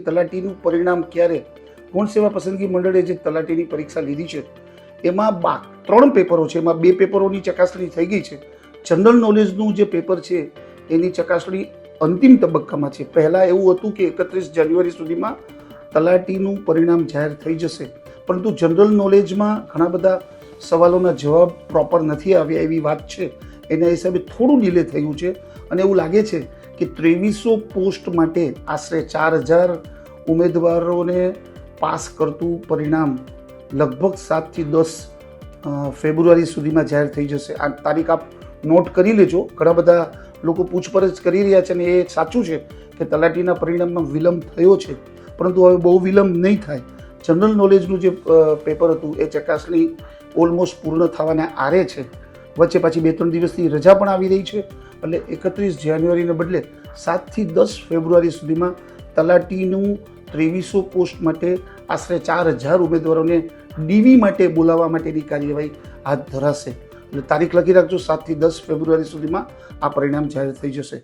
તલાટીનું પરિણામ ક્યારે, ગૌણ સેવા પસંદગી મંડળે જે તલાટીની પરીક્ષા લીધી છે એમાં 3 પેપરો છે, એમાં 2 પેપરોની ચકાસણી થઈ ગઈ છે. જનરલ નોલેજનું જે પેપર છે એની ચકાસણી અંતિમ તબક્કામાં છે. પહેલાં એવું હતું કે 31 જાન્યુઆરી સુધીમાં તલાટીનું પરિણામ જાહેર થઈ જશે, પરંતુ જનરલ નોલેજમાં ઘણા બધા સવાલોના જવાબ પ્રોપર નથી આવ્યા એવી વાત છે. એના હિસાબે થોડું ડિલે થયું છે અને એવું લાગે છે કે 2300 પોસ્ટ માટે આશરે 4000 ઉમેદવારોને પાસ કરતું પરિણામ લગભગ 7 થી 10 ફેબ્રુઆરી સુધીમાં જાહેર થઈ જશે. આ તારીખ આપ નોટ કરી લેજો. ઘણા બધા લોકો પૂછપરછ કરી રહ્યા છે અને એ સાચું છે કે તલાટીના પરિણામમાં વિલંબ થયો છે, પરંતુ હવે બહુ વિલંબ નહીં થાય. જનરલ નોલેજનું જે પેપર હતું એ ચકાસણી ઓલમોસ્ટ પૂર્ણ થવાને આરે છે. વચ્ચે પાછી 2-3 દિવસની રજા પણ આવી રહી છે, એટલે 31 જાન્યુઆરીને બદલે 7 થી 10 ફેબ્રુઆરી સુધીમાં તલાટીનું 2300 પોસ્ટ માટે આશરે 4000 ઉમેદવારોને ડીવી માટે બોલાવવા માટેની કાર્યવાહી હાથ ધરાશે. એટલે તારીખ લખી રાખજો, 7 થી 10 ફેબ્રુઆરી સુધીમાં આ પરિણામ જાહેર થઈ જશે.